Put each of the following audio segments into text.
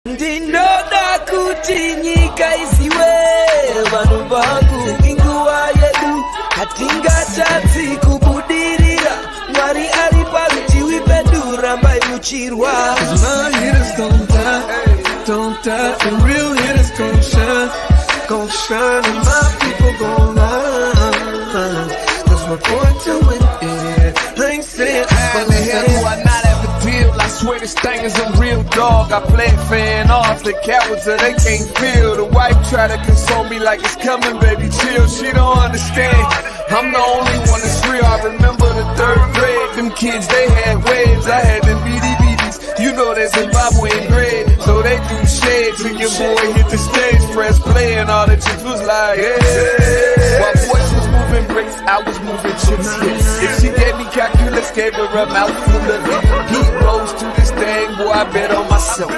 Ndinoda kuti nyika isiwe vanhu vangu inguva yedu hatingatadzi kubudirira Mwari ari parutivi pedu rambai muchirwa My hitters don't die, the real hitters gon' shine and my people gon' line. Cause we're born to win, yeah. I ain't saying how the hell do I not have a deal? I swear this thing is a real dog. I play it fan off, the cowards that they can't feel. The wife try to console me like it's coming, baby, chill. She don't understand. I'm the only one that's real. I remember the third grade. Them kids, they had waves. I had them BDBs. You know that Zimbabwean bread. So they do shades and your boy hit the stage. Press play and all the chicks was like, yeah. While boys was moving bricks, I was moving chips. If she gave me calculus, gave her a mouthful of it. Heat rose to this thing, boy, I bet on myself.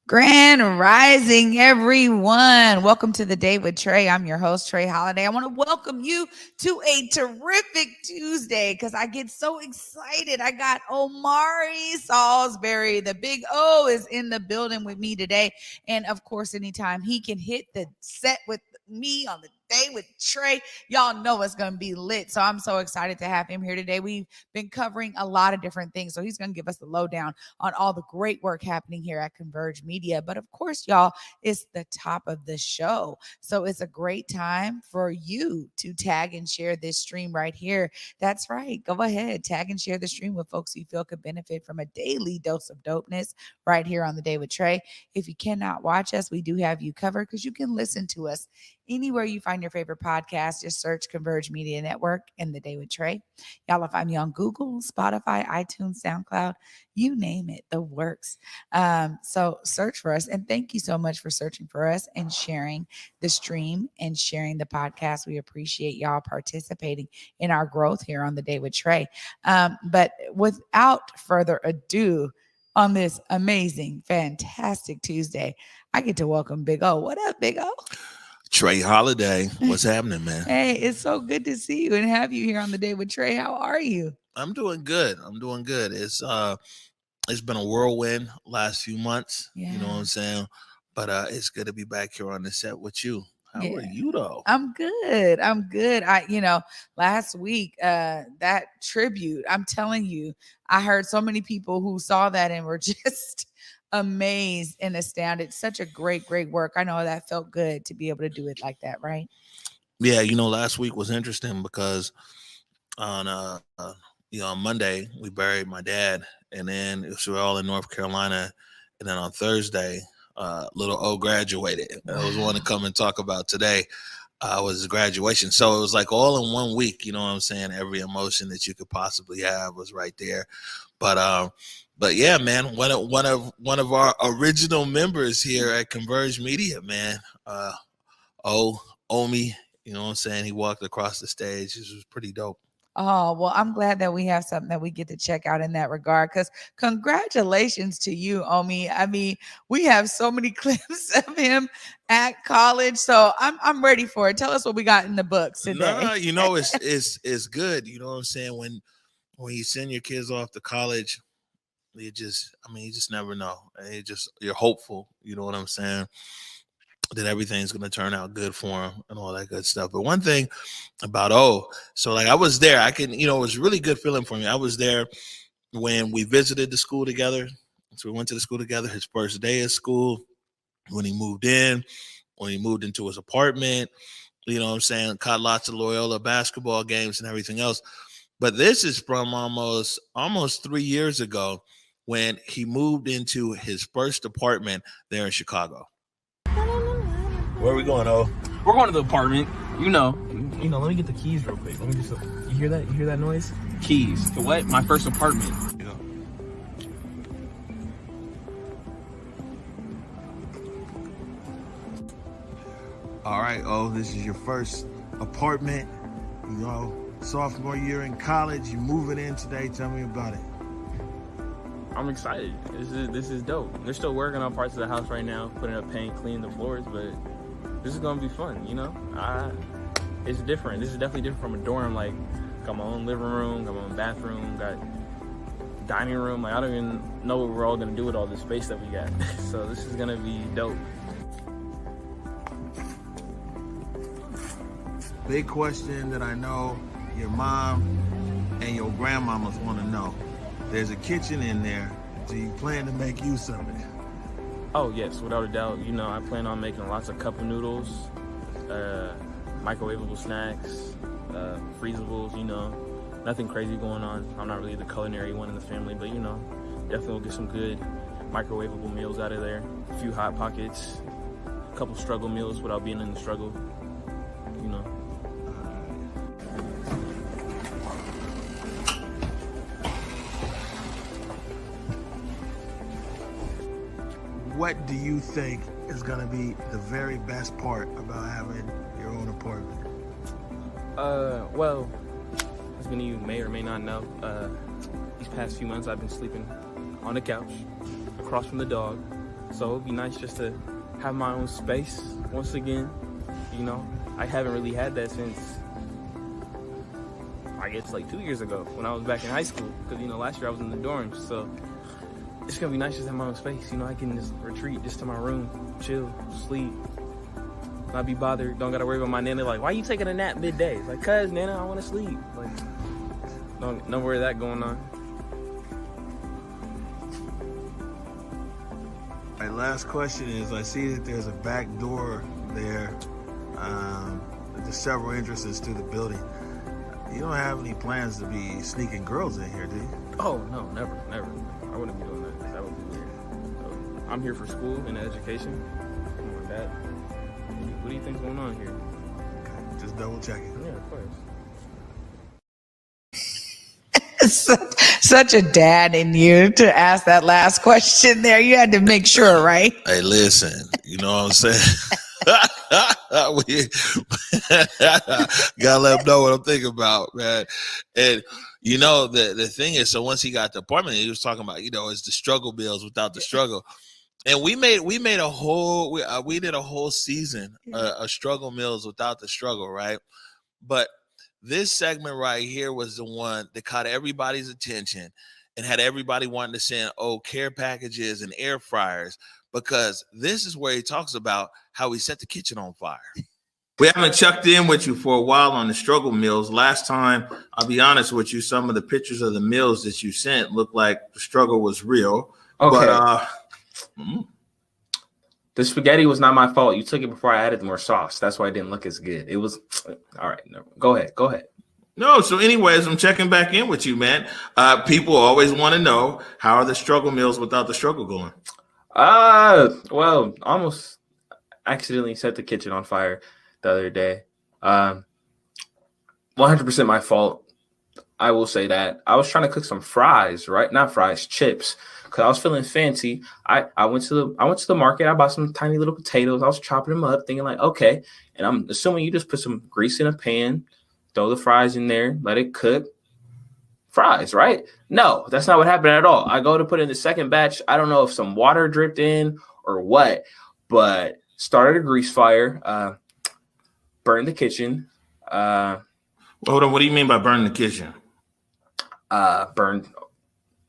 Grand Rising, everyone. Welcome to the Day with Trae. I'm your host, Trae Holiday. I want to welcome you to a terrific Tuesday because I get so excited. I got Omari Salisbury. The big O is in the building with me today. And of course, anytime he can hit the set with me on the Day with Trae, y'all know it's going to be lit. So I'm so excited to have him here today. We've been covering a lot of different things. So he's going to give us the lowdown on all the great work happening here at Converge Media. But of course, y'all, it's the top of the show. So it's a great time for you to tag and share this stream right here. That's right. Go ahead, tag and share the stream with folks you feel could benefit from a daily dose of dopeness right here on the Day with Trae. If you cannot watch us, we do have you covered because you can listen to us anywhere you find your favorite podcast. Just search Converge Media Network and the Day with Trae. Y'all will find me on Google, Spotify, iTunes, SoundCloud, you name it, the works. So search for us. And thank you so much for searching for us and sharing the stream and sharing the podcast. We appreciate y'all participating in our growth here on the Day with Trae. But without further ado, on this amazing, fantastic Tuesday, I get to welcome Big O. What up, Big O? Trae Holiday, what's happening, man? Hey, it's so good to see you and have you here on the Day with Trae. How are you? I'm doing good. It's been a whirlwind last few months. Yeah. You know what I'm saying? But it's good to be back here on the set with you. How are you though? I'm good. Last week, that tribute, I'm telling you, I heard so many people who saw that and were just amazed and astounded. Such a great work. I know that felt good to be able to do it like that, right? Yeah, last week was interesting because on Monday we buried my dad, and then we were all in North Carolina, and then on Thursday little O graduated. Wow. I was one to come and talk about today was his graduation. So it was like all in 1 week, you know what I'm saying? Every emotion that you could possibly have was right there. But yeah, man, one of our original members here at Converge Media, man, Omi, you know what I'm saying? He walked across the stage. This was pretty dope. Oh, well, I'm glad that we have something that we get to check out in that regard, because congratulations to you, Omi. I mean, we have so many clips of him at college, so I'm ready for it. Tell us what we got in the books today. No, it's good. You know what I'm saying? When you send your kids off to college, you just never know. You're hopeful. You know what I'm saying? That everything's going to turn out good for him and all that good stuff. But one thing about so like I was there, it was a really good feeling for me. I was there when we visited the school together. So we went to the school together, his first day of school, when he moved in, when he moved into his apartment, you know what I'm saying? Caught lots of Loyola basketball games and everything else. But this is from almost 3 years ago when he moved into his first apartment there in Chicago. Where are we going, O? We're going to the apartment. Let me get the keys real quick. Let me just, you hear that? You hear that noise? Keys. To what? My first apartment. Yeah. All right, this is your first apartment. Sophomore year in college. You moving in today. Tell me about it. I'm excited. This is dope. They're still working on parts of the house right now, putting up paint, cleaning the floors, but this is gonna be fun, It's different. This is definitely different from a dorm. Like, got my own living room, got my own bathroom, got dining room. Like, I don't even know what we're all gonna do with all this space that we got. So this is gonna be dope. Big question that I know your mom and your grandmamas want to know. There's a kitchen in there. Do you plan to make use of it? Oh yes, without a doubt. You know, I plan on making lots of cup of noodles, microwavable snacks, freezables, you know. Nothing crazy going on. I'm not really the culinary one in the family, but you know, definitely will get some good microwavable meals out of there. A few Hot Pockets, a couple struggle meals without being in the struggle, you know. What do you think is going to be the very best part about having your own apartment? Well, as many of you may or may not know, these past few months I've been sleeping on the couch across from the dog. So it'd be nice just to have my own space once again. You know, I haven't really had that since, I guess, like 2 years ago when I was back in high school. Because, you know, last year I was in the dorms. So it's gonna be nice just to have my own space. You know, I can just retreat just to my room, chill, sleep, not be bothered. Don't gotta worry about my nana like, why you taking a nap midday? It's like, cuz nana, I wanna sleep. Like, no worry of that going on. My last question is, I see that there's a back door there. There's several entrances to the building. You don't have any plans to be sneaking girls in here, do you? Oh, no, never. I wouldn't be doing that. That would be weird. So, I'm here for school and education. Something like that. What do you think's going on here? Okay, just double checking. Yeah, of course. Such a dad in you to ask that last question there. You had to make sure, right? Hey, listen, you know what I'm saying? Gotta let him know what I'm thinking about, man. And you know, the thing is, so once he got the apartment, he was talking about, you know, it's the struggle bills without the struggle. And we did a whole season of struggle meals without the struggle, right? But this segment right here was the one that caught everybody's attention and had everybody wanting to send care packages and air fryers, because this is where he talks about how he set the kitchen on fire. We haven't checked in with you for a while on the struggle meals. Last time, I'll be honest with you, some of the pictures of the meals that you sent looked like the struggle was real. Okay. But the spaghetti was not my fault. You took it before I added more sauce. That's why it didn't look as good. It was all right. No, go ahead. No, so anyways, I'm checking back in with you, man. People always want to know, how are the struggle meals without the struggle going? Well, almost accidentally set the kitchen on fire the other day. 100% my fault. I will say that. I was trying to cook some fries, right? Not fries, chips, because I was feeling fancy. I went to the market. I bought some tiny little potatoes. I was chopping them up, thinking like, okay. And I'm assuming you just put some grease in a pan, throw the fries in there, let it cook. Fries, right? No, that's not what happened at all. I go to put in the second batch. I don't know if some water dripped in or what, but started a grease fire, burned the kitchen. Hold on, what do you mean by burn the kitchen? Burned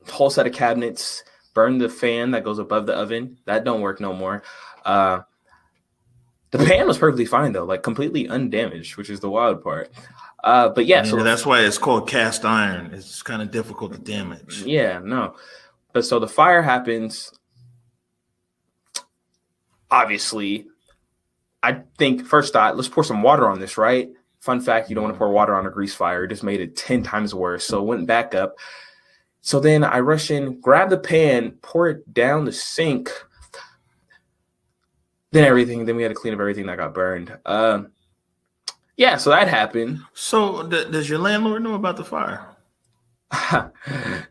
a whole set of cabinets, burned the fan that goes above the oven. That don't work no more. The pan was perfectly fine though, like completely undamaged, which is the wild part. But yeah, so that's why it's called cast iron. It's kind of difficult to damage. Yeah, no. But so the fire happens. Obviously, I think first thought, let's pour some water on this, right? Fun fact, you don't want to pour water on a grease fire. It just made it 10 times worse. So it went back up. So then I rush in, grab the pan, pour it down the sink. Then we had to clean up everything that got burned. Yeah, so that happened. So does your landlord know about the fire?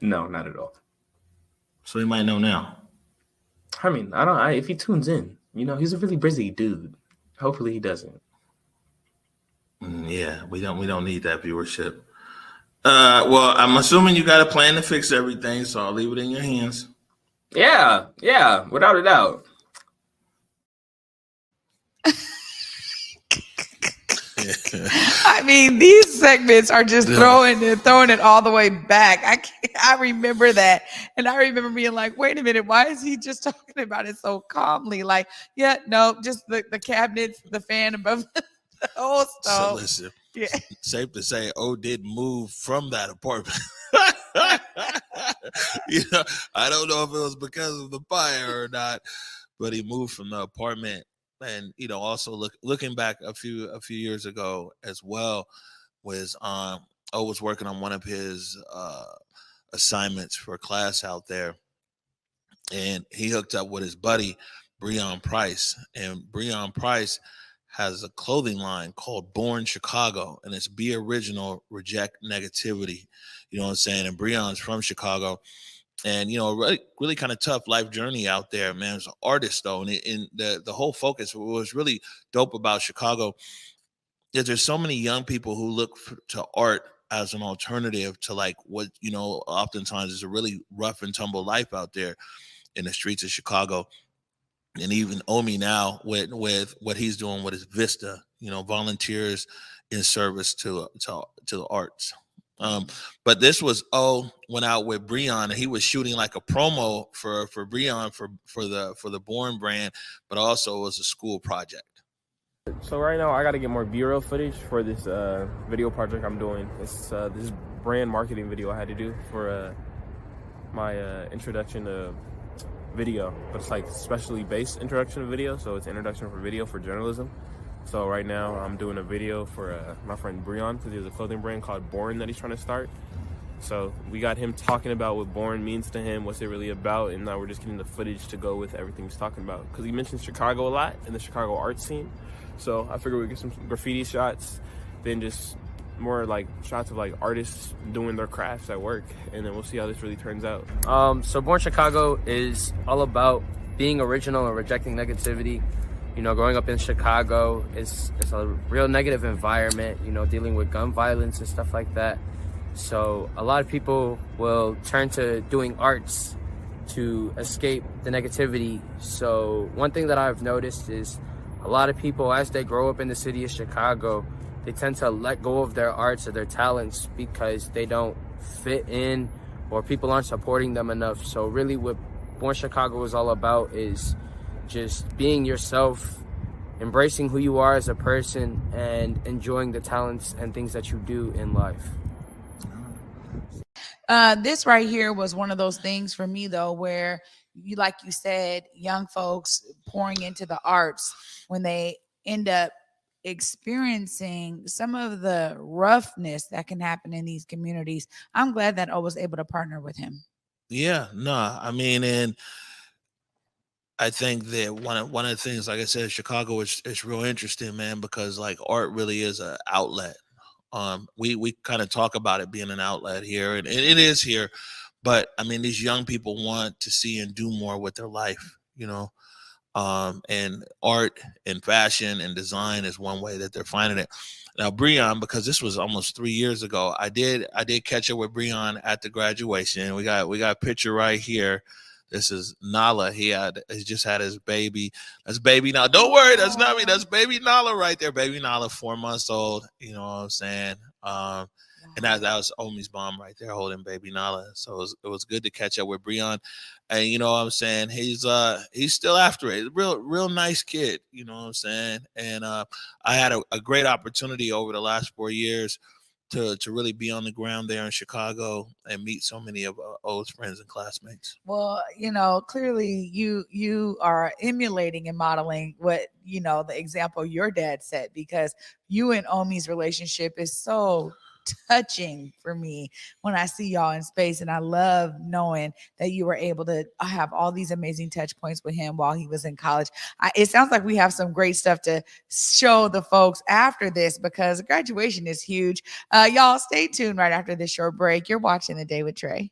No, not at all. So he might know now. I mean, if he tunes in, you know, he's a really busy dude. Hopefully he doesn't. Yeah, we don't need that viewership. Well, I'm assuming you got a plan to fix everything, so I'll leave it in your hands. Yeah, without a doubt. I mean, these segments are just throwing it all the way back. I remember that. And I remember being like, wait a minute, why is he just talking about it so calmly? Like, yeah, no, just the cabinets, the fan above the whole stove. So listen, Yeah. safe to say, O did move from that apartment. You know, I don't know if it was because of the fire or not, but he moved from the apartment. And you know, also looking back a few years ago as well, was O was working on one of his assignments for a class out there, and he hooked up with his buddy Breon Price, and Breon Price has a clothing line called Born Chicago, and it's Be Original, Reject Negativity. You know what I'm saying? And Breon's from Chicago, and you know, really kind of tough life journey out there, man. As an artist though, and the whole focus was really dope about Chicago is there's so many young people who look to art as an alternative to like what, you know, oftentimes is a really rough and tumble life out there in the streets of Chicago. And even Omi now with what he's doing with his Vista, you know, volunteers in service to the arts. But this was went out with Breon, and he was shooting like a promo for Breon for the Born brand, but also it was a school project. So right now I got to get more B-roll footage for this video project I'm doing. It's this brand marketing video I had to do for my introduction to video, but it's like specially based introduction to video, so it's introduction for video for journalism. So right now I'm doing a video for my friend Breon, because he has a clothing brand called Born that he's trying to start. So we got him talking about what Born means to him, what's it really about, and now we're just getting the footage to go with everything he's talking about, because he mentions Chicago a lot and the Chicago art scene. So I figured we'd get some graffiti shots, then just more like shots of like artists doing their crafts at work, and then we'll see how this really turns out. So Born Chicago is all about being original and rejecting negativity. You know, growing up in Chicago, it's a real negative environment, you know, dealing with gun violence and stuff like that. So a lot of people will turn to doing arts to escape the negativity. So one thing that I've noticed is a lot of people, as they grow up in the city of Chicago, they tend to let go of their arts or their talents because they don't fit in or people aren't supporting them enough. So really what Born Chicago is all about is just being yourself, embracing who you are as a person, and enjoying the talents and things that you do in life. This right here was one of those things for me though, where you, like you said, young folks pouring into the arts, when they end up experiencing some of the roughness that can happen in these communities. I'm glad that I was able to partner with him. Yeah, no, I mean, and I think that one of the things, like I said, Chicago is real interesting, man, because like art really is an outlet. We kind of talk about it being an outlet here, and it is here, but I mean, these young people want to see and do more with their life, you know. And art and fashion and design is one way that they're finding it. Now, Breon, because this was almost 3 years ago, I did catch up with Breon at the graduation. We got a picture right here. This is Nala. He just had his baby. That's baby Nala. Don't worry, that's not me. That's baby Nala right there. Baby Nala, 4 months old. You know what I'm saying? And that was Omi's mom right there holding baby Nala. So it was good to catch up with Breon. And you know what I'm saying? He's still after it. Real nice kid. You know what I'm saying? And I had a great opportunity over the last 4 years to really be on the ground there in Chicago and meet so many of O's friends and classmates. Well, you know, clearly you are emulating and modeling what, you know, the example your dad set, because you and Omi's relationship is so touching for me when I see y'all in space. And I love knowing that you were able to have all these amazing touch points with him while he was in college. It sounds like we have some great stuff to show the folks after this, because graduation is huge. Y'all stay tuned right after this short break. You're watching The Day with Trae.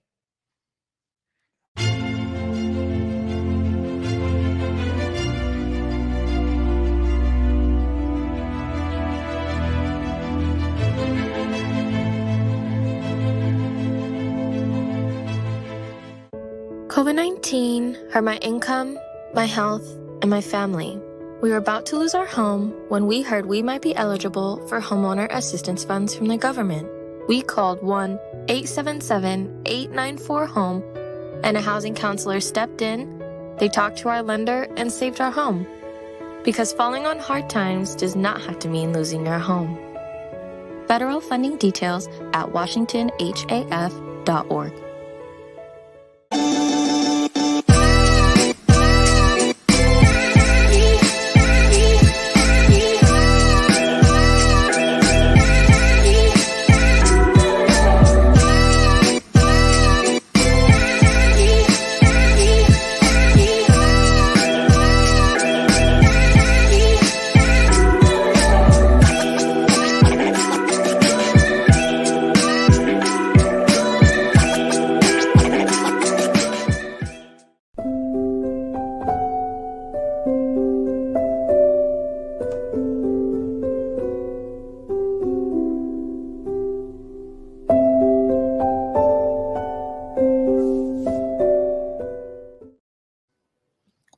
COVID-19 hurt my income, my health, and my family. We were about to lose our home when we heard we might be eligible for homeowner assistance funds from the government. We called 1-877-894-HOME, and a housing counselor stepped in. They talked to our lender and saved our home. Because falling on hard times does not have to mean losing your home. Federal funding details at washingtonhaf.org.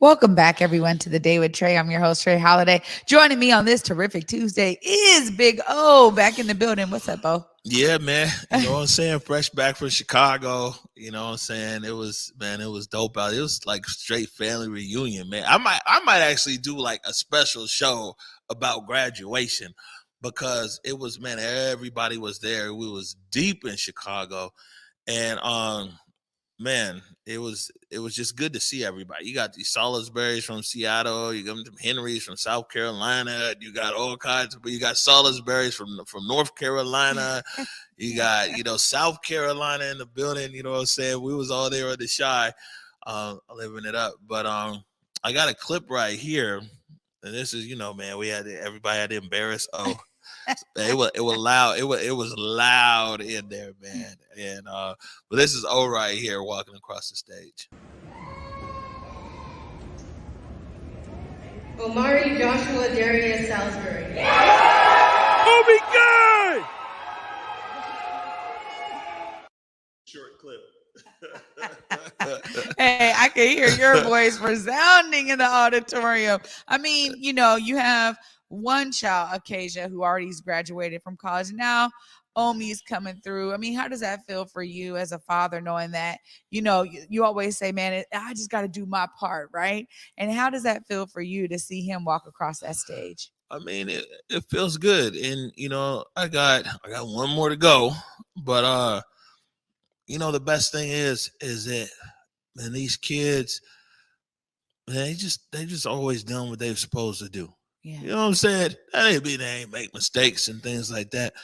Welcome back, everyone, to the Day with Trae. I'm your host, Trae Holiday. Joining me on this terrific Tuesday is Big O back in the building. What's up, Bo? Yeah, man. You know what I'm saying? Fresh back from Chicago. You know what I'm saying? It was dope out. It was like straight family reunion, man. I might actually do like a special show about graduation because it was, man, everybody was there. We was deep in Chicago. And man, it was just good to see everybody. You got these Salisbury's from Seattle, you got them Henrys from South Carolina, you got all kinds of, you got Salisbury's from North Carolina, you got, South Carolina in the building, you know what I'm saying? We was all there at the Shy, living it up. But I got a clip right here, and this is, man, everybody had to embarrass it was loud. It was loud in there, man. And but this is O right here walking across the stage. Omari Joshua Darius Salisbury. Oh my God! Short clip. Hey, I can hear your voice resounding in the auditorium. I mean, you have one child, Acacia, who already graduated from college. Now, Omi's coming through. I mean, how does that feel for you as a father, knowing that, you always say, man, I just got to do my part, right? And how does that feel for you to see him walk across that stage? I mean, it feels good. And, I got one more to go. But, the best thing is that, man, these kids, they just always done what they're supposed to do. Yeah. You know what I'm saying? That ain't mean they ain't make mistakes and things like that,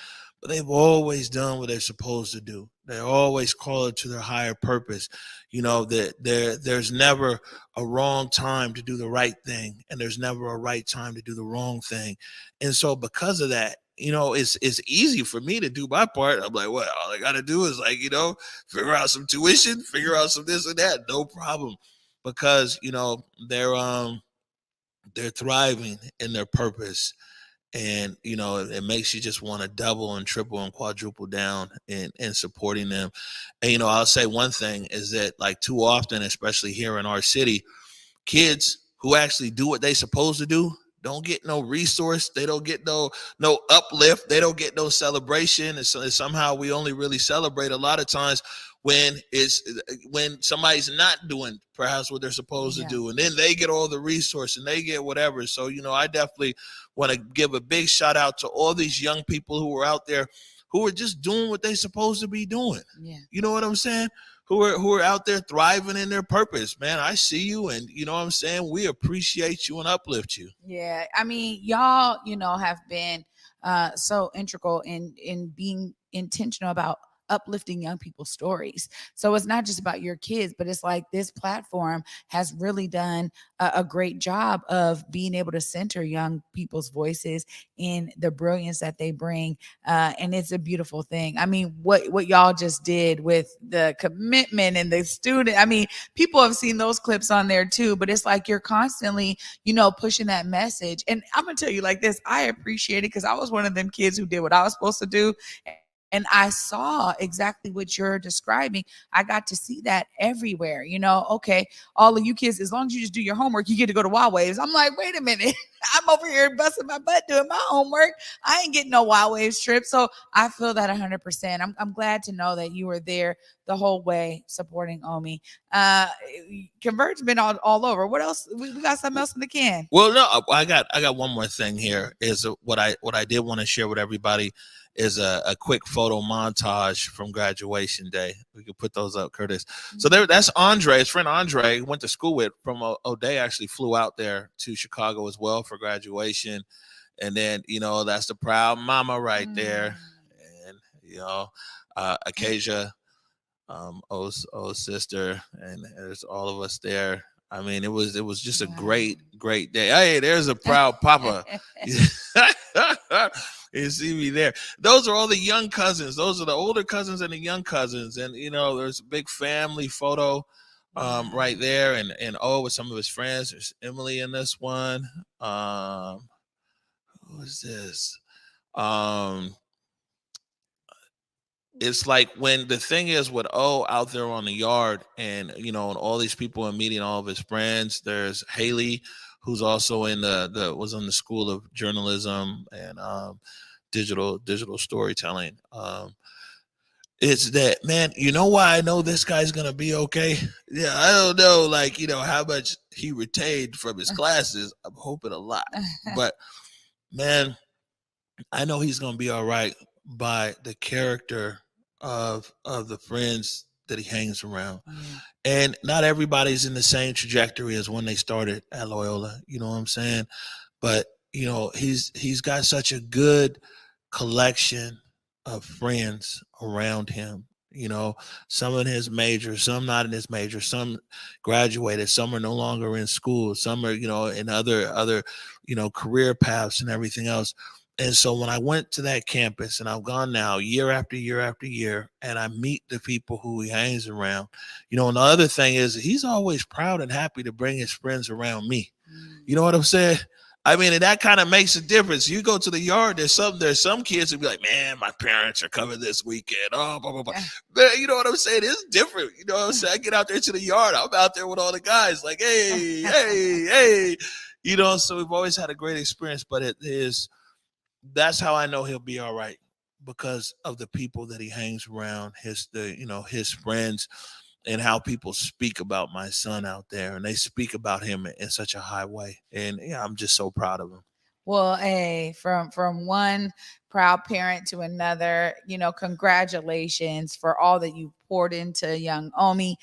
but they've always done what they're supposed to do. They're always called to their higher purpose. That there's never a wrong time to do the right thing, and there's never a right time to do the wrong thing. And so because of that, it's easy for me to do my part. I'm like, what? All I got to do is figure out some tuition, figure out some this and that. No problem. Because, they're thriving in their purpose. And, it makes you just want to double and triple and quadruple down in supporting them. And, I'll say one thing is that, like, too often, especially here in our city, kids who actually do what they supposed to do don't get no resource. They don't get no uplift. They don't get no celebration. And so somehow we only really celebrate a lot of times when somebody's not doing perhaps what they're supposed to do. And then they get all the resource and they get whatever. So, I definitely want to give a big shout out to all these young people who are out there who are just doing what they're supposed to be doing. Yeah. You know what I'm saying? Who are out there thriving in their purpose, man. I see you, and you know what I'm saying? We appreciate you and uplift you. Yeah. I mean, y'all, have been so integral in being intentional about uplifting young people's stories. So it's not just about your kids, but it's like this platform has really done a great job of being able to center young people's voices in the brilliance that they bring. And it's a beautiful thing. I mean, what y'all just did with the commitment and the student, I mean, people have seen those clips on there too, but it's like you're constantly, pushing that message. And I'm going to tell you like this, I appreciate it because I was one of them kids who did what I was supposed to do. And I saw exactly what you're describing. I got to see that everywhere. Okay, all of you kids, as long as you just do your homework, you get to go to Wild Waves. I'm like, wait a minute. I'm over here busting my butt doing my homework. I ain't getting no Wild Waves trip. So I feel that 100%. I'm glad to know that you were there the whole way supporting Omi. Converge been all over. What else? We got something else in the can. Well, no, I got one more thing here. Is what I did want to share with everybody is a quick photo montage from graduation day. We could put those up, Curtis. So that's Andre, his friend Andre, went to school with from O'Day, actually flew out there to Chicago as well for graduation. And then, that's the proud mama right there. And, Acacia, O's sister, and there's all of us there. I mean, it was just a great day. Hey, there's a proud papa. You see me there. Those are all the young cousins. Those are the older cousins and the young cousins. And, there's a big family photo right there. And with some of his friends. There's Emily in this one. Who is this? It's like when the thing is with out there on the yard and, and all these people are meeting all of his friends. There's Haley, who's also in was in the School of Journalism and digital storytelling. It's that, man, why I know this guy's going to be okay? Yeah, I don't know, how much he retained from his classes. I'm hoping a lot. But, man, I know he's going to be all right by the character of the friends that he hangs around. And not everybody's in the same trajectory as when they started at Loyola, you know what I'm saying? But he's got such a good collection of friends around him. Some in his major, some not in his major, some graduated, some are no longer in school, some are in other career paths and everything else. And so when I went to that campus, and I've gone now year after year after year, and I meet the people who he hangs around, and the other thing is he's always proud and happy to bring his friends around me. You know what I'm saying? I mean, and that kind of makes a difference. You go to the yard, there's some kids who be like, man, my parents are coming this weekend. Oh, blah, blah, blah. But you know what I'm saying? It's different. You know what I'm saying? I get out there to the yard. I'm out there with all the guys like, hey, hey, hey. So we've always had a great experience, but that's how I know he'll be all right, because of the people that he hangs around, his friends, and how people speak about my son out there, and they speak about him in such a high way. And I'm just so proud of him. Well, hey, from one proud parent to another, congratulations for all that you poured into young Omi.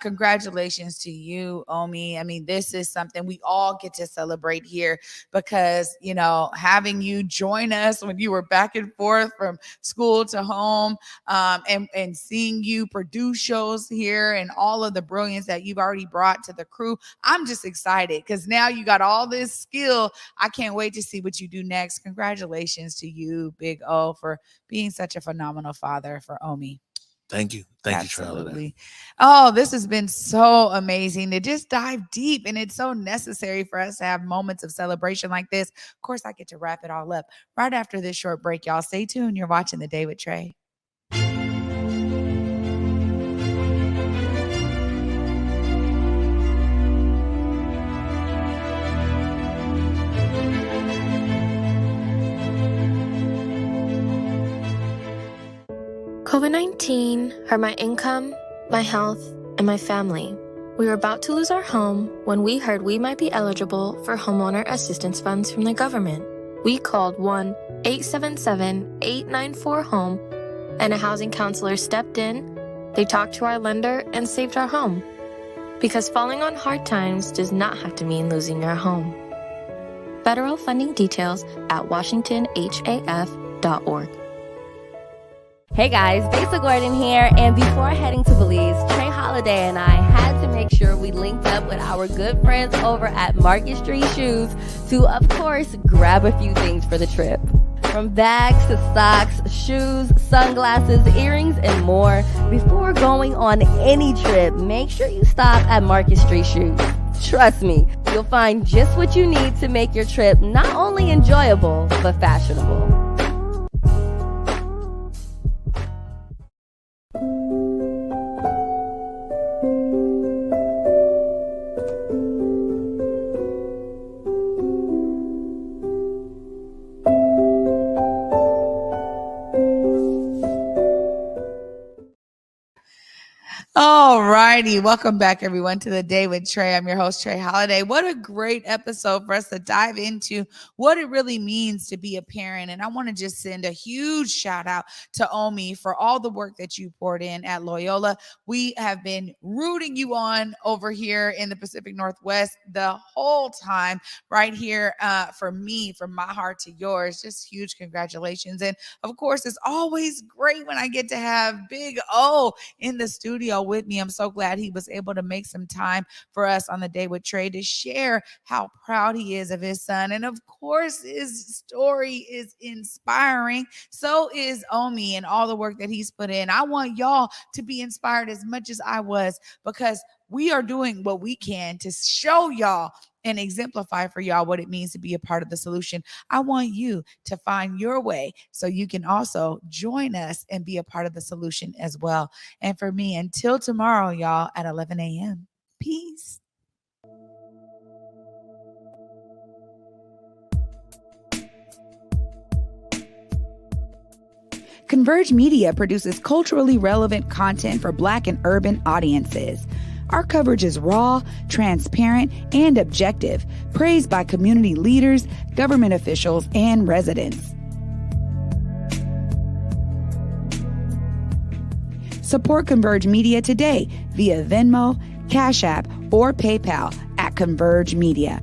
Congratulations to you, Omi. I mean, this is something we all get to celebrate here because, having you join us when you were back and forth from school to home, and seeing you produce shows here and all of the brilliance that you've already brought to the crew. I'm just excited because now you got all this skill. I can't wait to see what you do next. Congratulations to you, Big O, for being such a phenomenal father for Omi. Thank you. Thank Absolutely. you, Trae. Oh, this has been so amazing to just dive deep. And it's so necessary for us to have moments of celebration like this. Of course, I get to wrap it all up right after this short break. Y'all stay tuned. You're watching The Day with Trae. COVID-19 hurt my income, my health, and my family. We were about to lose our home when we heard we might be eligible for homeowner assistance funds from the government. We called 1-877-894-HOME, and a housing counselor stepped in. They talked to our lender and saved our home. Because falling on hard times does not have to mean losing your home. Federal funding details at washingtonhaf.org. Hey guys, Basic Gordon here, and before heading to Belize, Trae Holiday and I had to make sure we linked up with our good friends over at Market Street Shoes to, of course, grab a few things for the trip. From bags to socks, shoes, sunglasses, earrings, and more. Before going on any trip, make sure you stop at Market Street Shoes. Trust me, you'll find just what you need to make your trip not only enjoyable, but fashionable. righty. Welcome back, everyone, to The Day with Trae. I'm your host, Trae Holiday. What a great episode for us to dive into what it really means to be a parent. And I want to just send a huge shout out to Omi for all the work that you poured in at Loyola. We have been rooting you on over here in the Pacific Northwest the whole time, right here from me, from my heart to yours. Just huge congratulations. And of course, it's always great when I get to have Big O in the studio with me. I'm so glad he was able to make some time for us on The Day with Trae to share how proud he is of his son. And of course, his story is inspiring. So is Omi and all the work that he's put in. I want y'all to be inspired as much as I was, because we are doing what we can to show y'all and exemplify for y'all what it means to be a part of the solution. I want you to find your way so you can also join us and be a part of the solution as well. And for me, until tomorrow, y'all, at 11 a.m. Peace. Converge Media produces culturally relevant content for Black and urban audiences. Our coverage is raw, transparent, and objective, praised by community leaders, government officials, and residents. Support Converge Media today via Venmo, Cash App, or PayPal at Converge Media.